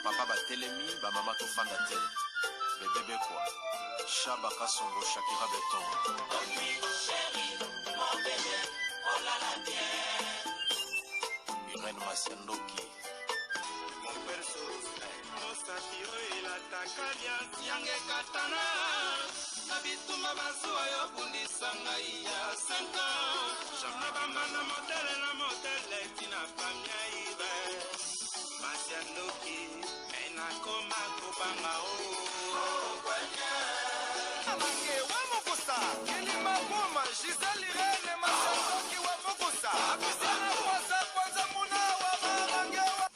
papa batelemi bamama tofanda te bebebe kwa Shaba Kasongo Shakira Beton Irene Masiandoki Yange katana na bituma bazuwa yo bundisa ngai ya 5 ans Jamna bamana modele tina pamia ibe Masiandoki ena koma kubanga kwanya Amange wa mokosa Kelima Boma Giselle Irene Masiandoki wa mokosa Abisana kwanza muna wa mamange wa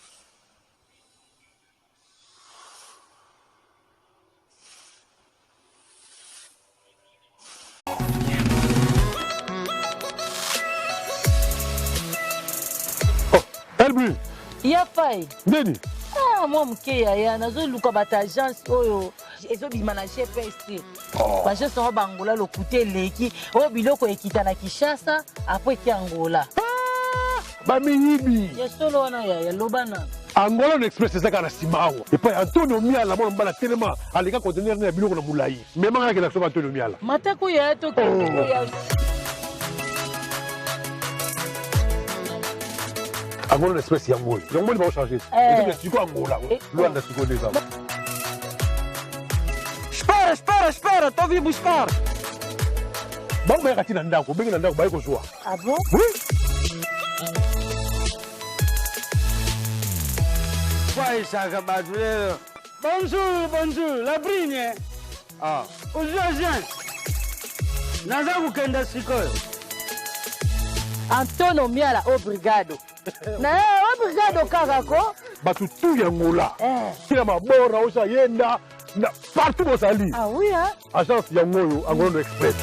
Ya fai. Neni? Ah, moi mke ya nazo luka bata agence oyo. Ezo bima na GPS. Parce que bangola lokute leki. O biloko ekita na Kinshasa après ki Angola. Ba minyibi. Ya solo wana ya lobana. Angola Express ezaka na simawo. Et puis Antonio Miala mona mbala tellement alika conteneur na biloko na mulai. Mais manga ke na so Antonio Miala. Matako ya to ya Angola Express yango. Yango ni ba changer. Et tu quoi Angola? Luanda siko déjà. Espera, tô vindo buscar. Vamos ver aqui na ndako, bem na ndako, vai com sua. Ah bon? Oui. Vai, saca, brasileiro. Bonjour, la brigne. Ah, o Jorge. Nazaku kenda sikoyo. Antonio Miala obrigado. Na obrigado kakako. Batu tu ya Angola. Kila mabora osa yenda na partout au Sali. Ah oui hein? Agence ya Ngoyo Angola Express.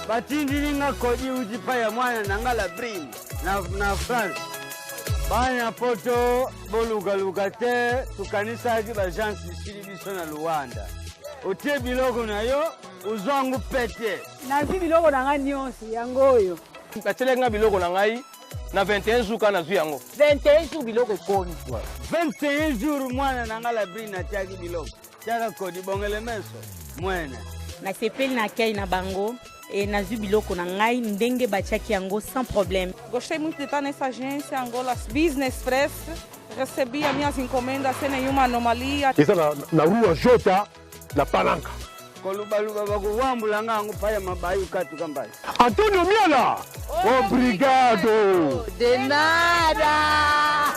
Batindilinga kodi ujipa ya mwana nangala brin na France. Banya poto boluga te tukanisa ki bagence isili biso na Luanda. Otie biloko na yo uzwangu pete. Na zi biloko na ngai nyonso yango oyo. Batelenga biloko na ngai na 21 jours kana zu yango. 21 jours biloko ekoni. 21 jours mwana nangala brin na tiaki biloko. Tiaka kodi bongele meso. Mwene. Na sepeli na kei na bango. E na zi biloko na ngai ndenge batiaki yango sans problème. Gostei muito de estar nessa agência Angola Business Express. Recebi as minhas encomendas sem nenhuma anomalia. Essa na rua Jota, na Palanca. Kolubaluba bakuwambula ngangu paya mabayu katu kambai. Antonio Miala, obrigado. De nada.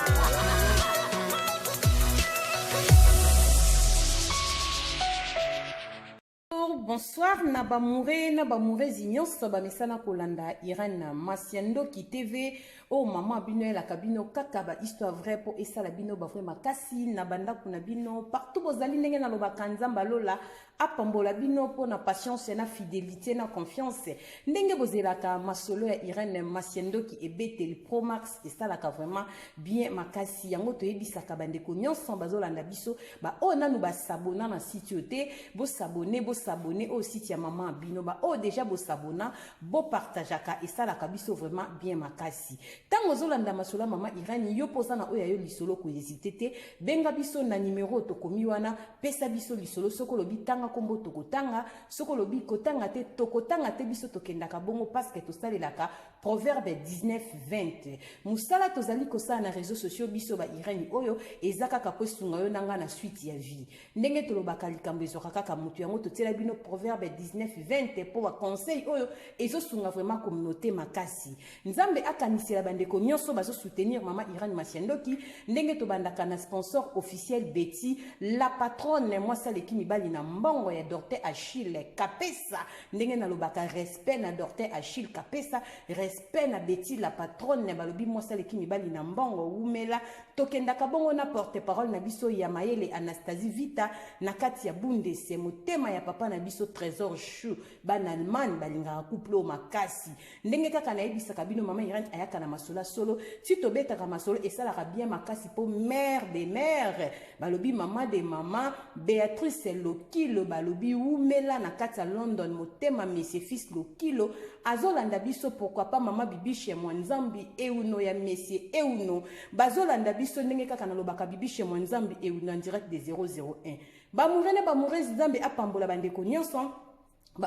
Bonsoir, Nabamoure Zignon, Sobamesana Kolanda, Irene Masiandoki TV, oh maman bino la cabino kakaba histoire vraie pour esa la bino bavre makasi nabanda kuna bino partout bozali ndenge na loba kanzamba lola apambola bino pour na patience na fidélité na confiance ndenge bozelaka masolo ya Irene Masiandoki ebeteli Pro Max esa la vraiment bien makasi yango to yebisaka bandeko nyonso bazolanda biso ba o nanu ba s'abonner na site yote bo s'abonner au site ya maman bino ba o déjà bo s'abonner bo partageaka esa la kabiso vraiment bien makasi. Tango zolanda masolo mama Irani yo posa na oya yo lisolo ko hésiter te benga biso na numéro to komi wana pesa biso lisolo soko lobi tanga kombo tokotanga soko lobi kotanga te tokotanga te biso tokendaka bongo parce que to salelaka proverbe 19:20 musala tozali kosala na réseaux sociaux biso ba Irani oyo ezaka ka posunga yo nanga na suite ya vie ndenge tolobaka likambo ezoka kaka mutu yango totela bino proverbe 19:20 pour wa conseil oyo ezosunga vraiment communauté makasi nzambe akanisela bandeko nyonso bazo soutenir mama Irene Masiandoki ndenge to bandaka na sponsor officiel Betty la patronne moi saleki mibali na mbongo ya Dorte Achille Kapesa ndenge na lobaka respect na Dorte Achille Kapesa respect na Betty la patronne balobi moi saleki mibali na mbongo umela tokendaka bongo na porte parole na biso ya Mayele Anastasie Vita na kati ya Bundese motema ya papa na biso Trésor Chou bana Allemagne balinga couple o makasi ndenge kaka na yebisaka bino mama Irene ayaka na masola solo si tobetaka masolo esalaka bien makasi po mère des mères balobi mama de mama Béatrice Loki le balobi umela na kati ya London motema Messie fils Lokilo azolanda biso pourquoi pas mama bibishe mwanzambi euno ya Messie euno bazolanda biso ndenge kaka na lobaka bibishe mwanzambi euno en direct de 001 bamurene bamurezi zambi apambola bandeko nyonso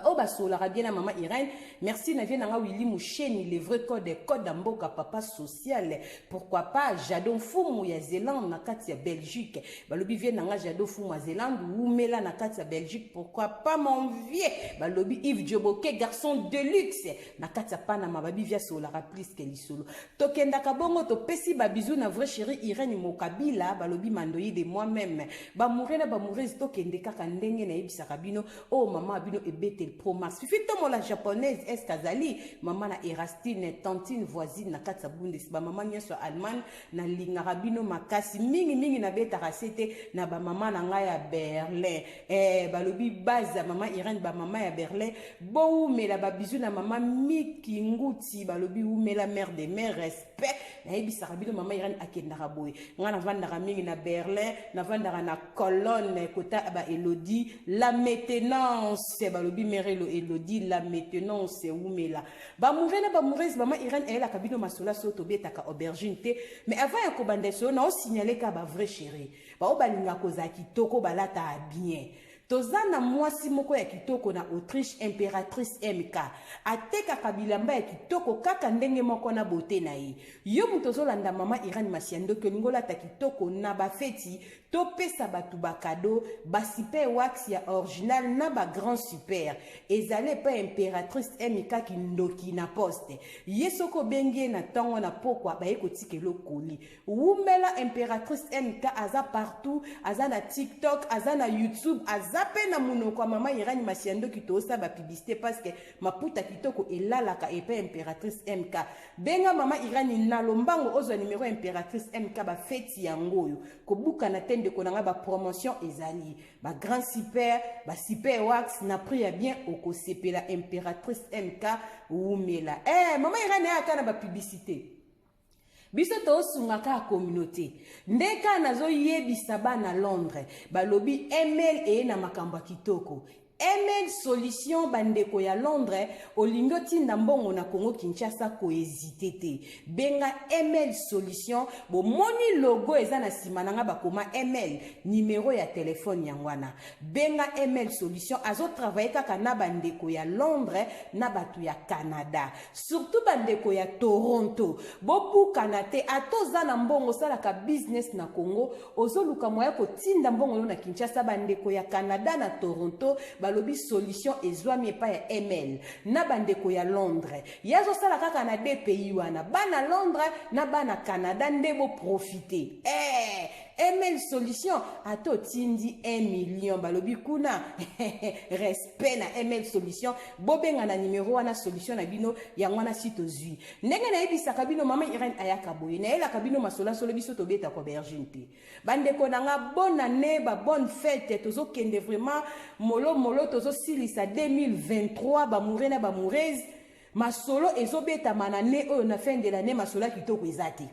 o basolaka bien na mama Irène merci na vie nanga Willy Moucheni le vrai code mboka papa social pourquoi pas Jadon Fumu ya Zélande na kati ya Belgique balobi vie nanga Jadon Fumu ya Zélande umela na kati ya Belgique pourquoi pas mon vieux balobi Yves Djoboke garçon de luxe na kati ya Panama babi via solaka plus que lisolo tokenda kabongo to pesi ba bisou na vrai chérie Irène Mokabila balobi mandoyi de moi-même ba mourena ba moureuse tokende kaka ndenge na yebisaka bino oh mama bino ebete promax fifito la japonaise eskazali mama na Erastine tantine voisine na kati ya Bundes ba mama nyeso Allemagne na lingaka bino makasi mingi na beta rasete na ba mama na ngai ya Berlin balobi baza mama Irène ba mama ya Berlin bo umela ba bisou na mama Miki Nguti balobi umela mère de mère respect na yebisaka bino mama Irène akendaka boye nga na vandaka mingi na Berlin na vandaka na Cologne kota ba Elodie la maintenance balobi merelo Elodie la maintenance umela ba mourena ba moureuse mama Irène elle akabino masola soto betaka aubergine te mais avant ya kobanda so na o signaler ka ba vrai chéri ba o balinga koza kitoko balata bien tozana mwasi moko ya kitoko na Autriche impératrice MK ateka kabilamba ya kitoko kaka ndenge moko na beauté na ye yo mutozolanda mama Irène Masiando ke lingola ta kitoko na ba feti to pesa batu ba cadeau ba super wax ya original na ba grand super ezale pa impératrice MK ki ndoki na poste yesoko bengie na tango na pokwa ba ekotikelo koli umela impératrice MK aza partout aza na TikTok aza na YouTube azape na munoko kwa mama Irène Masiando ki tosa ba publicité parce que maputa kitoko elalaka epe impératrice MK benga mama Irène na lombango ozo numéro impératrice MK ba feti yangoyo kobuka na tende konanga ba promotion ezali ba grand super ba super wax na prix ya bien okosepela impératrice MK umela mama Irène aka na ba publicité biso to sungaka communauté ndeka nazo yebisa bana Londres balobi email na makambo kitoko ML solution bandeko ya Londres olingo tinda mbongo na Congo Kinshasa ko hésiter te benga ML solution bo moni logo eza na sima nanga bakoma ML numéro ya téléphone yangwana benga ML solution azo travailler kaka na bandeko ya Londres na batu ya Canada surtout bandeko ya Toronto bobuka na te atoza na mbongo sala ka business na Congo ozoluka moya ko tinda mbongo na Kinshasa bandeko ya Canada na Toronto balobi solution ezwami epa ya ML na bandeko ya Londres yazo sala kaka na deux pays wana bana Londres na bana Canada ndebo profiter ML solution ato tindi 1 million balobi kuna respect na ML solution bobenga na numéro wana solution na bino yangwana site zui ndenge na yebisaka bino mama Irène ayaka boye na ela kabino masola solo biso to beta ko bergine te bandeko nanga bonne année ba bonne fête tozo kende vraiment molo tozo silisa 2023 ba mourena ba moureuse masolo ezobeta manane oyo na fin de l'année masola kitoko ezate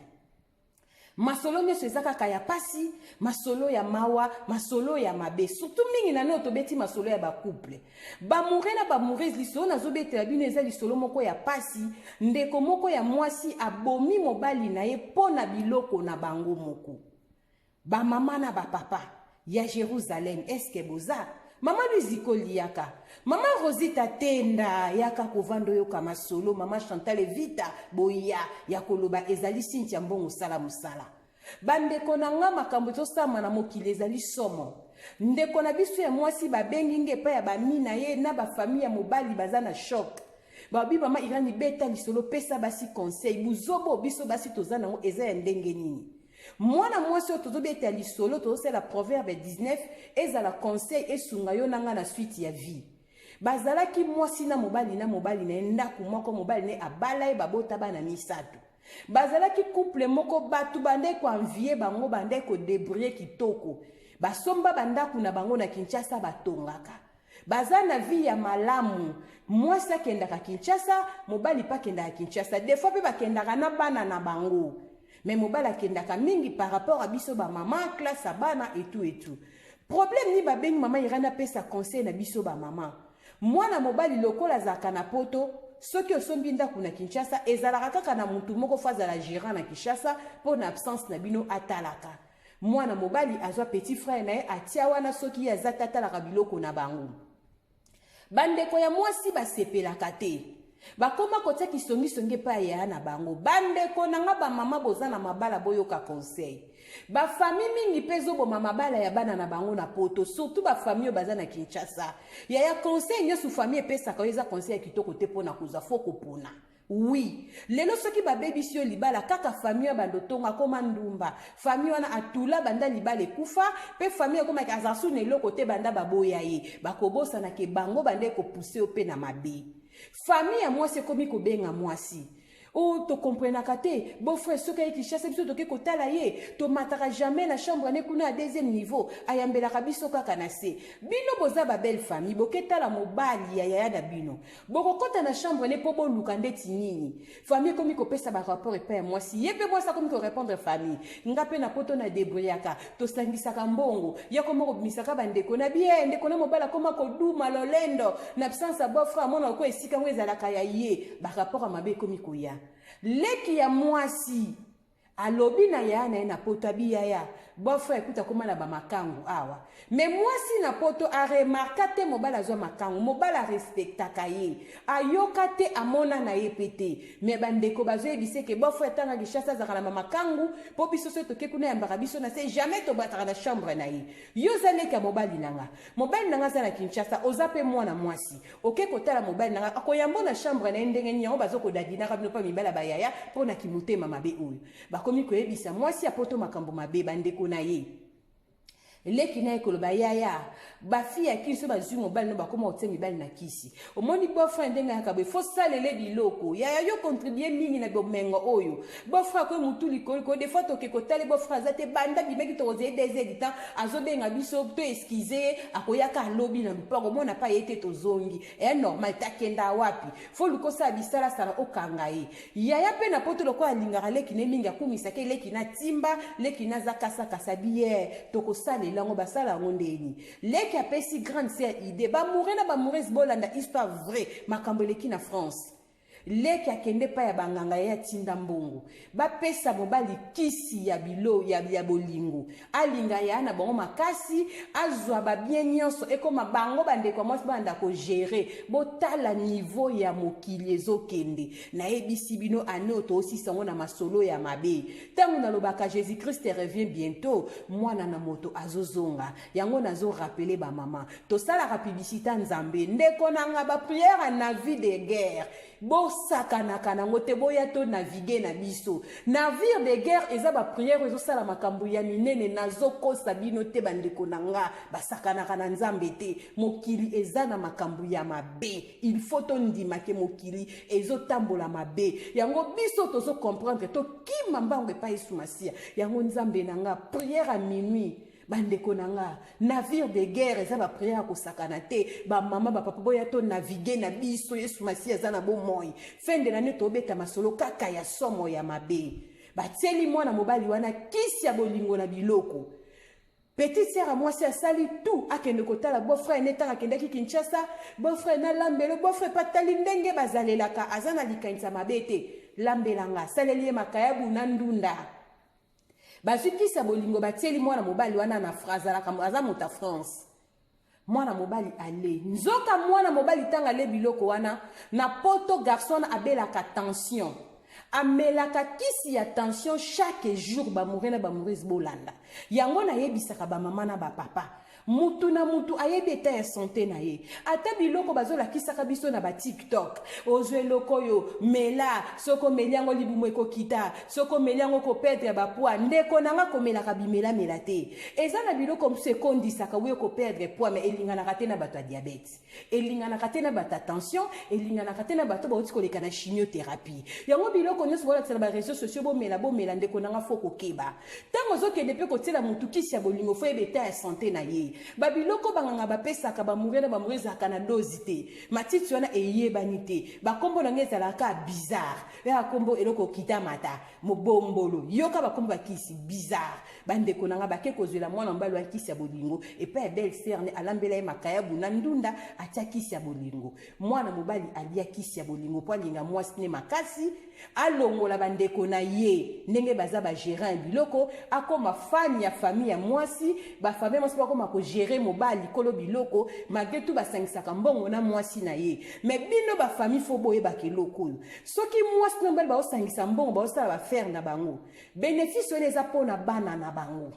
masolo nyeso ezaka kaya pasi masolo ya mawa masolo ya mabe surtout mingi na noto beti masolo ya ba couple ba mourena ba moureuse lisolo nazobeta ya bino eza lisolo moko ya pasi ndeko moko ya mwasi abomi mobali na ye pona biloko na bango moko ba mama na ba papa ya Jérusalem eske boza mama Luziko liaka mama Rosita Tenda yaka kovando yo kama solo mama Chantal Vita boya ya koloba ezali Cynthia mbongo sala musala bandeko nanga makambo to sama na mokili ezali somo ndeko na biso ya mwasi babengi ngepa ya bamina ye na ba famille ya mobali bazana shock babi mama Irani beta lisolo pesa basi conseil buzobo biso basi tozana ngo eza ya ndenge nini mwana mwasi tozobeta lisolo tozosela proverbe 19 ezala conseil esunga yo nanga na suite ya vie bazalaki mwasi na mobali na ndako moko mobali ne abala ye babota bana misato bazalaki couple moko batu bande ko envier bango bande ko débrouiller kitoko basomba bandako na bango na Kinshasa batongaka baza na vie ya malamu mwasi akendaka Kinshasa mobali pa kendaka Kinshasa des fois pe bakendaka na bana na bango mais mobali akendaka mingi par rapport à biso ba mama classe abana et tout problème ni babengi mama Irène apesa conseil na biso ba mama mwana mobali lokola azalaka na poto soki osombi ndako na Kinshasa ezalaka kaka na mutu moko faza la gérant na Kinshasa pour na absence na bino atalaka mwana mobali azwa petit frère na ye atia wana soki azata talaka biloko na bango bandeko ya mwasi basepelaka te bakoma kotia kisongisongi pa ya na bango bandeko nanga ba mama boza na mabala boyoka conseil ba famille mingi pezo bo mama bala ya bana na bango na poto surtout ba famille baza na Kinshasa ya conseil nyo su famille pesa ka eza conseil kitoko te pona kuza foko pona oui lelo soki ba baby sio libala kaka famille bandotonga koma ndumba famille wana atula banda libala kufa pe famille koma kazasu ne lokote banda baboya ye bakobosa na ke bango bande ko pousser ope na mabe famille ya mwasi komi kobenga mwasi Oh, to comprenaka te, beau frère, ce qui est chassé, biso toke kotala ye, to matara jamais la chambre ne kuna à deuxième niveau, ayambela kabiso kakanase. Bino boza ba belle famille, boketa la mobali ya yaya da bino. Boko kota na chambre ne pobo lukande tinini. Famille komi ko pesa ba rapport et père moi si yepe moi ça komi ko répondre famille. Ngape na poto na débrouillaka, to sangisaka mbongo, ya komo ko misaka bandeko na bien, ndeko na mobala koma ko duma lolendo, na absence à beau frère mona ko esika ngweza la kaya ye, ba rapport à mabe komi ko ya. Leki ya mwasi alobi na ya na poto biya beau frère kuta koma na ba makangu awa mais mwasi na poto a remarqué te mobala zo makangu mobala respectaka ye ayoka te amona na ye pete mais bandeko bazo ebise ke beau frère tanga gishasa za kana makangu po biso so to ke kuna ya mbarabiso na se jamais to bataka na chambre na ye yo zaleka mobali nanga za na Kinshasa ozape mwana mwasi oke kotala mobali nanga akoyambo na chambre na ndenge nyango bazo ko dadina ka bino pa mibala bayaya pona kimutema mabe oyo bakomi ko ebisa mwasi ya poto makambo mabe bandeko na ye leki na ekoloba yaya ba fille ya kiso bazwi mobali no bakoma otemi bali na kisi omoni boyfriend ndenga yakabwe fo salele biloko yaya yo contribuer mingi na bomengo oyo boyfriend ko mutuli ko des fois to ke kotale boyfriend zate banda bimeki to oze des edita azobenga biso to excuser akoyaka lobi na lupango mona pa yete to zongi normal takenda wapi fo lukosa bisala sala okanga ye yaya pe na poto loko alingara leki ne mingi akumisa ke leki na timba leki na zakasa kasabiye to ko sale lango basala ngondeni leki apesi grande sœur idée ba mourir na ba mourir bolanda histoire vraie makambo leki na France leki akende pa ya banganga ya tinda mbongo ba pesa mobali kisi ya bilo ya bolingo alinga ya na bongo makasi azwa ba bien nyonso ekoma bango bandeko mwasi banda ko gérer botala niveau ya mokili ezokende na ebisi bino anoto aussi sango na masolo ya mabe tango na lobaka Jésus Christ revient bientôt mwana na moto azozonga yango nazo rappeler ba mama to sala publicité nzambe ndeko nanga ba prière na vie de guerre bo sakana kana ngote boya to naviguer na biso navire de guerre eza ba prière ezo sala makambo ya minene nazo kosa bino te bandeko nanga basakana kana nzambe te mokili eza na makambo ya mabe il faut to ndima ke mokili ezo tambola mabe yango biso tozo comprendre to kima mbango pa esumasia yango nzambe nanga prière à minuit bandeko nanga navire de guerre eza ba prière ko sakana te ba mama ba papa boya to naviguer na biso Yesu Masiya za na bomoi fin de l'année to beta masolo kaka ya somo ya mabe ba tseli mwana mobali wana kisi ya bolingo na biloko petite sœur à moi c'est sali tout akende kotala beau frère netanga kendaki Kinshasa beau frère na lambelo beau frère patali ndenge bazalelaka azana likanisa mabe te lambelanga saleli makayabu na ndunda bazikisa bolingo batieli mwana mobali wana na frazala kama aza muta France mwana mobali ale nzoka mwana mobali tanga le biloko wana na poto garçon abelaka tension amelaka kisi ya tension chaque jour ba mourir na ba mourir bolanda yango na yebisaka ba mama na ba papa mutu na mutu ayebi eta ya santé na ye ata biloko bazola kisaka biso na ba TikTok ozwe loko yo mela soko meliango libumu ekokita soko meliango ko perdre ya ba poids ndeko nanga komelaka bimela mela te eza na biloko mse kondisaka we ko perdre poids mais elingana kate na bato ya diabète elingana kate na bato tension elingana kate na bato ba koleka na chimiothérapie yango biloko nyonso bola tsela ba réseaux sociaux bomela ndeko nanga foko keba tango zokende pe kotela mutu kisi ya bolingo fo ebeta ya santé na ye babiloko banganga bapesaka bamure na bamure ezalaka na dozi te matiti wana eyebani te bakombo nango ezalaka bizarre ya kombo eloko kita mata mobombolo yoka bakombo bakisi bizarre bandeko nanga bake kozwela mwana mobali wa kisi ya bolingo epai ya belle sœur ne alambela ye makayabu na ndunda atia kisi ya bolingo mwana mobali alia kisi ya bolingo po alinga mwasi ne makasi alongola bandeko na ye ndenge baza bagérant biloko akoma fani ya famille ya mwasi bafamille mwasi bakoma kogere mobali kolo biloko malgré tout basangisaka mbongo na mwasi na ye me bino bafamille fo boyebaka eloko oyo soki mwasi na mobali baosangisa mbongo baosala bafere na bango bénéfice oyo eza mpona bana na bango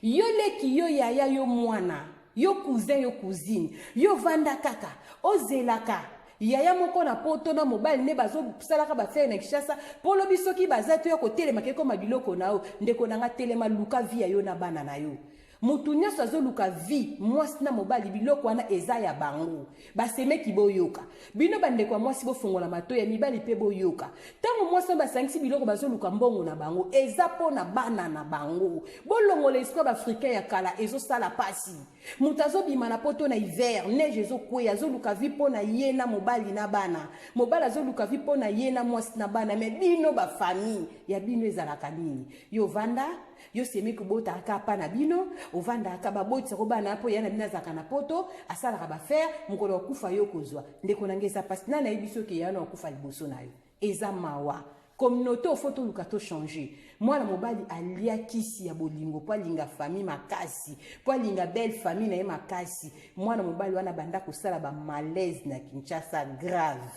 yo leki yo yaya yo mwana yo cousin yo cousine yo vanda kaka ozelaka yaya moko na poto na mobali ne bazosalaka bafere na Kinshasa po lobi soki baza to yo kotelema ke koma biloko na yo ndeko nanga telema luka via yo na bana na yo mutu nyonso azoluka vi mwasi na mobali biloko wana eza ya bango basemeki boyoka bino bandeko ya mwasi bofungola mato ya mibali mpe boyoka ntango mwasi basangisi biloko bazoluka mbongo na bango eza mpona bana na bango bolongola histoire baafricain ya kala ezosala pasi mutu azobima na poto na hiver neige ezokweya azoluka vi mpona ye na mobali na bana mobali azoluka vi mpona ye na mwasi na bana me bino bafamille ya bino ezalaka nini yo vanda yo semi kubota akapa na bino ovanda akaba boti ko bana po yana bina zaka na poto asala ka ba faire mukolo kufa yo kozwa ndeko nangeza pasi na yebiso ke yana kufa liboso na yo eza mawa communauté au photo lukato changer mwana mobali alia kisi ya bolingo po alinga famille makasi po alinga belle famille na ye makasi mwana mobali wana banda kosala ba malaise na Kinshasa grave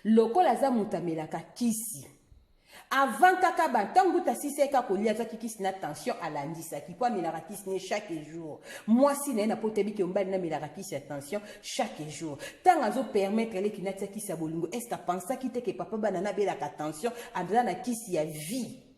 lokola za mutamelaka kisi avant kaka bantangu tasiseka kolia za kisi na tension alandisa ki po melaka kisi ne chaque jour mwasi na potebi ke mbali na melaka kisi ya tension chaque jour tanga zo permettre les kinati kisi ya bolingo est-ce que pensa kite ke papa banana belaka tension andala na kisi ya vie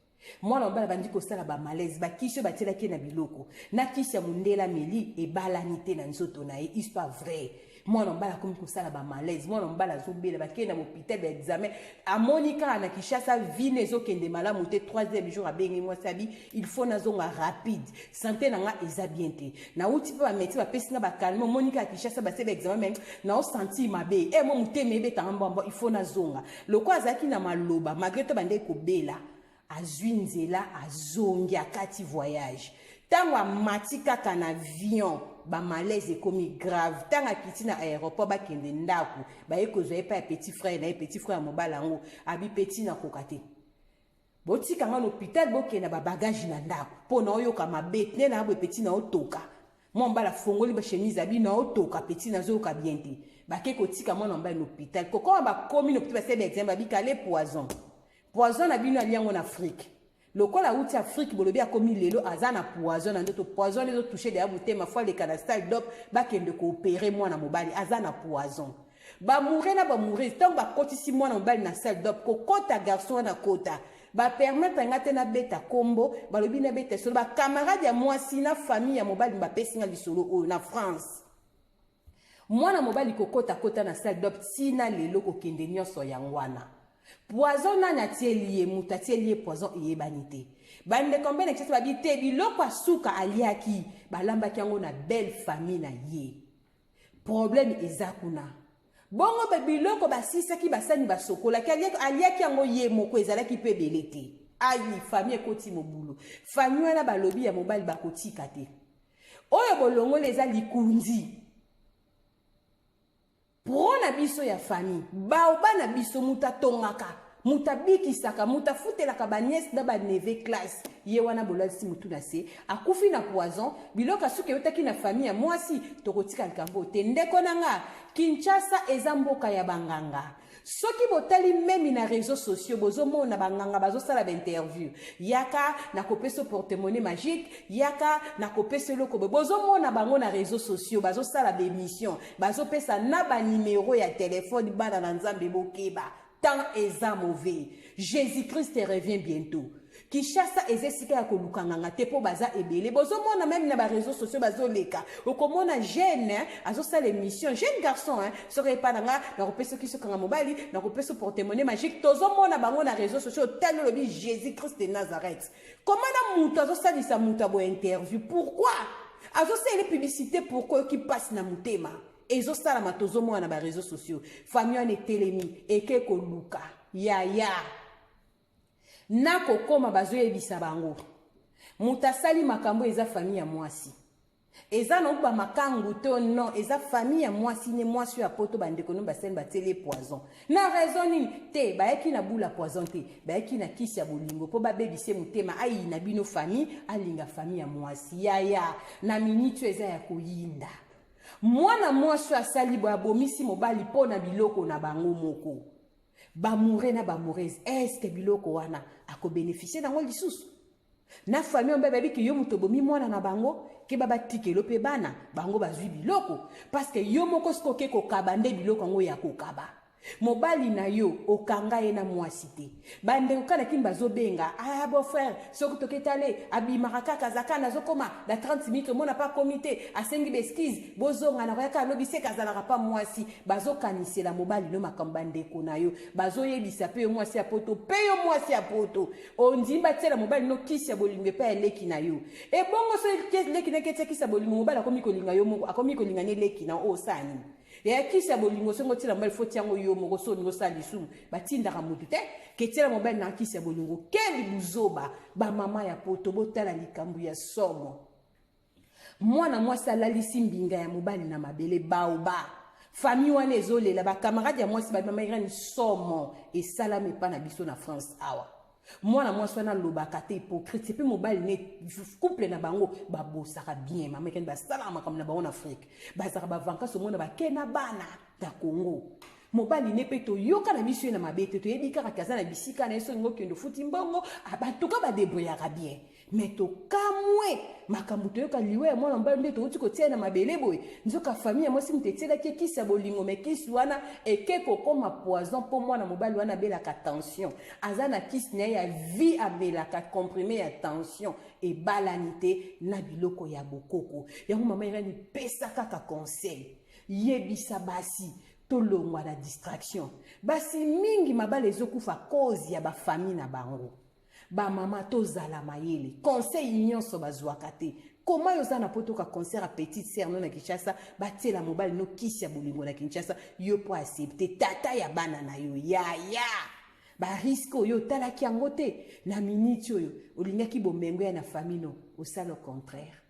mwana mbala bandi kosala ba malaise ba kisi batelaki na biloko na kisi ya mundela meli e balanité na nzoto na ye c'est pas vrai mwana mbala komi kosala ba malaise mwana mbala zobela bakenda na hôpital d'examen amonika na Kinshasa vine ezokende malamu te 3e jour abengi mwasabi il faut nazonga rapide santé nanga eza bien te na uti pe ba médecin ba pesi na ba calme monika Kinshasa ba sebe examen même na o senti mabe mo muteme ebe tamba il faut nazonga loko azaki na maloba malgré to bande ko bela azwinzela azongi akati voyage tango amatika kana avion ba malaise ekomi grave tanga kiti na aéroport ba kende ndaku ba ekozwa epa petit frère na petit frère mobala ngo abi petit na kokate botika nga l'hôpital bokena ba bagage na ndaku pona oyoka mabe ne na abo petit na otoka mombala fongoli ba chemise abi na otoka petit na zoyoka bien te ba ke kotika mona mbala l'hôpital koko ba komi no petit ba sebe exemple abi kale poison na bino aliango na Afrique lokola uti Afrique bolobi akomi lelo azana poison na ndoto poison les autres toucher de abute ma foi les canastal dop ba kende ko opérer mwana mobali azana poison ba mourir na ba mourir tant ba kotisi mwana mobali na salle dop ko kota garçon na kota ba permettre ngate na beta kombo balobi na beta solo ba camarade ya mwasi na famille ya mobali ba pesinga lisolo o na France mwana mobali ko kota na salle dop sina lelo ko kende nyonso ya ngwana poison na tielier mutatielier poison eyebanité bande combien de choses babité biloko asuka aliaki balamba kiango na belle famille na ye problème ezakuna bongo biloko basisa ki basani basokola ki aliaki yango ye moko ezalaki pe belete ayi famille ekoti mobulu famille na balobi ya mobali bakotika te oyo bolongo leza likunzi Prona biso ya famille, baobana biso muta tongaka, muta bikisaka, muta futelaka ba nièce na ba neve classe. Ye wana bolasi mutu na se, akufi na poison, biloka suke yotaki na famille ya mwasi, tokotika likambo te ndeko nanga, Kinshasa eza mboka ya banganga. Soki botali memi na réseaux sociaux bozomo na banganga bazosala ba interview yaka na kopeso porte-monnaie magique yaka na kopeso loko bozomo na bango na réseaux sociaux bazosala ba émission bazopesa na ba numéro ya téléphone bana na nzambe bokeba tant eza mauvais Jésus-Christ revient bientôt Kinshasa ezesika ya kolukanga te po baza ebele bozomona même na ba réseaux sociaux bazoleka okomona jeune azosala émission jeune garçon serait pas na kopeso kiso kanga mobali na kopeso porte-monnaie magique tozomona bango na réseaux sociaux tel le Jésus-Christ de Nazareth comment na mutu azosalisa mutu abo interview pourquoi azosala publicité pour ko qui passe na mutema ezosala matozo mwana ba réseaux sociaux famille wana etelemi eke koluka yaya nako koma bazoyebisa bango mutasali makambo eza famille ya mwasi eza no ba makangu to non eza famille ya mwasi ne mwasi ya poto bandeko no basel batele poison na raison nini te bayaki na bula poison te bayaki na kisi ya bolingo po babebise mutema ayi na bino famille alinga famille ya mwasi yaya na minute eza ya koyinda mwana mwasi asali bo abomisi mobali po na biloko na bango moko bamoure na bamoureuse est-ce que biloko wana akobénéficier nango lisusu na famille on bébé ki yo mutobomi mwana na bango ke baba tikelo pe bana bango bazwi biloko parce que yo moko skoke ko kabande biloko ngo ya kokaba mobali na yo okanga ye na mwasi te bande okana kimba zobenga ah bon frère soko toketale abimaka kaka zakana zokoma na 30 minutes mona pas comité asengi beskize bozonga na yaka lobise kazala pa mwasi bazokanisela mobali no makambande ko na yo bazoyebisa pe mwasi ya poto pe yo mwasi ya poto ondimba tsela mobali no kisi ya bolingo pe leki na yo e bongo so leki na ketse kisa bolingo mobali akomi kolinga yo moko akomi kolinga ne leki na o sani ya kisi ya bolingo songo tila mbali foti yango yo moko so ngo sali sumu batinda ka mutu te ketela mobali na kisi ya bolingo keli buzoba ba mama ya poto botala likambu ya somo mwana mwasi alalisi mbinga ya mobali na mabele baoba famille wana ezolela ba camarade ya mwasi ba mama irani somo et salame pa na biso na France awa mwana mwasi wana lobaka te hypocrite pe mobali ne couple na bango babosaka bien mama ken basalama comme na bango na Afrique bazaka bavanka so mona bakena bana ta Congo mobali ne pe to yoka na biso na mabete to yebika ka kaza na bisika na eso ngo kendo futi mbongo abatuka ba débrouillera bien mais to kamwe makambo to yoka liwe mwana mbali nde to uti ko tia na mabele boy nzoka famille moi si mtetela ke kisa bolingo me kisi wana ekeko koma poison pour mwana mobali wana bela ka tension azana kisi na ya vie abela ka comprimé ya tension et balanité na biloko ya bokoko yango mama irani pesa kaka conseil yebisa basi tolongwa na distraction basi mingi mabale ezokufa cause ya ba famille na bango ba mama tozala mayele conseil nyonso bazwaka te comment yozana poto ka concert à petite sœur non na Kinshasa batela mobile no kisi ya bolingo na Kinshasa yo po accepter tata ya bana na yo ya ba risque yo talaki yango te na minute oyo olingaki bomengo ya na famille no osala au contraire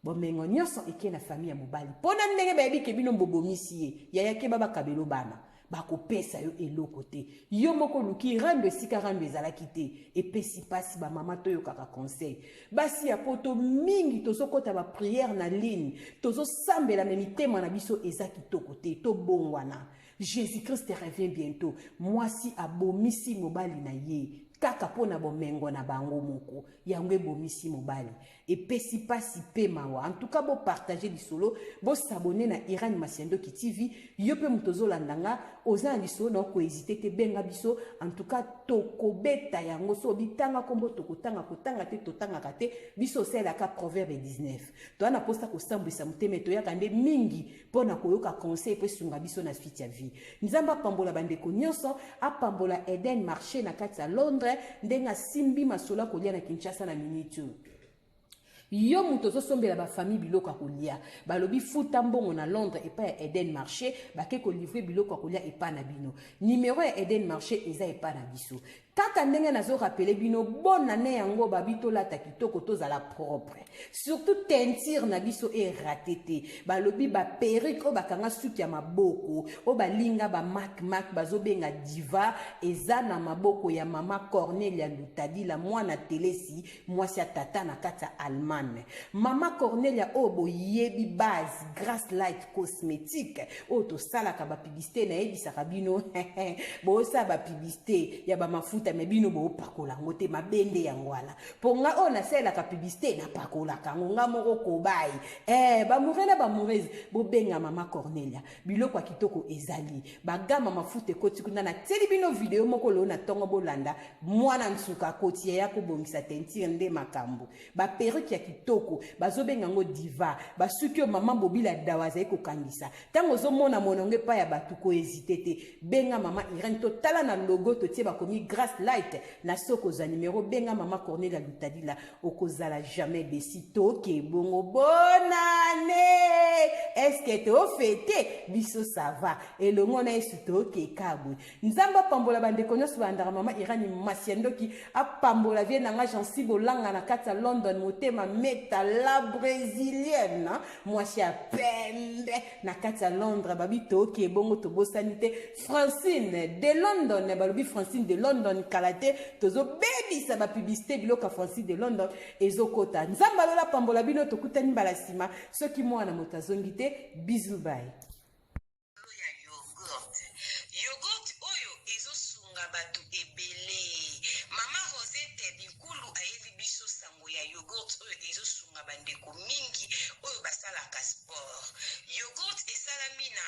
bomengo nyonso eke na famille ya mobali pona ndenge bayebi ke bino mbobomisi ye yaya ke baba kabelo bana bakopesa yo eloko te yo moko luki rando esika rando ezalaki te epesi pasi bamama toyokaka conseil basi ya poto mingi tozokota bapriere na ligne tozosambela me mitema na biso eza kitoko te tobongwana Jésus-Christ revient bientôt mwasi abomisi mobali na ye kaka pona bomengo na bango moko yango bomisi mobali epesi pasi pe mawa en tout cas bo partager lisolo bo s'abonner na Iran Masiandoki TV yo pe mutozo landanga oza lisolo na ko hésiter te benga biso en tout cas tokobeta yango so bitanga kombo tokotanga kotanga te totanga kate biso sela ka proverbe 19 to ana posta ko sambisa muteme to yakande mingi pona koyoka conseil pe sunga biso na suite ya vie nzamba pambola bandeko nyonso apambola Eden marché na kati ya Londres ndenga simbi masola kolia na Kinshasa na minute yo muto zosombela ba famille biloko kolia balobi futa mbongo na Londres et pas Eden marché bake ko livrer biloko kolia et pas na bino numéro Eden marché eza et pas na biso kaka ndenge nazo rappeler bino bonne année yango babito la takitoko tozala propre surtout teinture na biso e raté balobi ba perruque o bakanga suki ya maboko o balinga ba mac bazobenga diva eza na maboko ya mama Cornelia Lutadi la mwana telesi mwasi ya tata na kati ya Allemagne mama Cornelia obo yebi base Grace Light cosmétique o to sala ka ba publicité na ebisa kabino bo sa ba publicité ya ba mafuta me bino bo pakola ngote mabende yangwana ponga ona sela ka publicité na pakola kangonga moko kobai ba murela ba mureze bo benga mama Cornelia biloko ya kitoko ezali bagama mafuta koti kuna na teli bino video moko lo na tongo bolanda mwana nsuka koti ya ko bongisa teinture nde makambo ba perruque ya kitoko bazobenga ngo diva basuki oyo mama Bobila Dawa azali kokangisa ntango ozomona monongo epai ya bato kohésite te benga mama Irene totala na logo totie bakomi Grace Light na soki ozwa numero benga mama Cornelia Lutadila okozala jamais déçu toke bongo bonne année est-ce que tofete biso ça va elongo na yesu toke kabwe nzambe apambola bandeko nyonso bandaka mama Irene Masiandoki apambola vie nanga Jansi Bolanga na kati ya London motema meta la brésilienne mwasi ya pembe na kati ya Londres babi toke bongo tobosani te Francine de London balobi Francine de London kalate tozobebisa bapublicité biloko ya Francine de London ezokota nzambe alola pambola bino tokutani mbala nsima soki mwana moto azongi te bizu bye yogurt oyo ezosunga bato ebele mama Rosette bikulu ayebi biso sango ya yogurt oyo ezosunga bandeko mingi oyo basalaka sport yogurt esalami na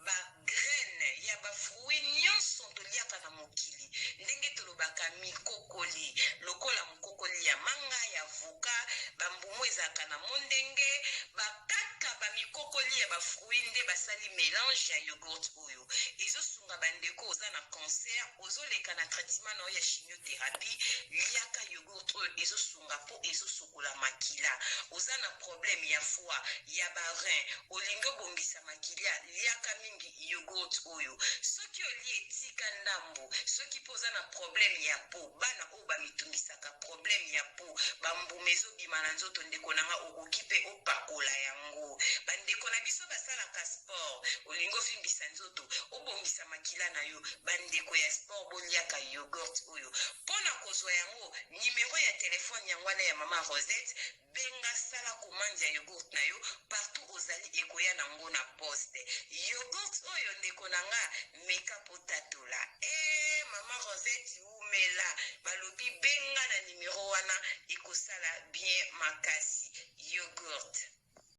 bagraine ya bafruit nyonso toliaka na mokili ndenge tolobaka mikokoli lokola mokokoli ya manga ya voka bambumu ezalaka na mondenge bakaka bamikokoli ya bafruit nde basali mélange ya yogurt oyo ezosunga bandeko oza na cancer ozoleka na traitement na oyo ya chimiothérapie liaka yogurt oyo ezosunga po ezosokola makila oza na problème ya foie ya barein olingi obongisa makila liaka mingi yogurt oyo soki oli etika ndambo soki mpo oza na problème ya po bana oyo bamitungisaka problème ya po bambuma ezobima na nzoto ndeko nanga okoki mpe opakola yango bandeko na biso basalaka sport olingi ofimbisa nzoto obongisa makila na yo bandeko ya sport boliaka yogurt oyo mpona kozwa yango nimero ya telefone yango wana ya mama Rosette benga sala commande ya yogurt na yo partout ozali ekoya nango na poste yogurt oyo ndeko nanga meka potatola mama Rosette umela balobi benga na nimero wana ekosala bien makasi yogurt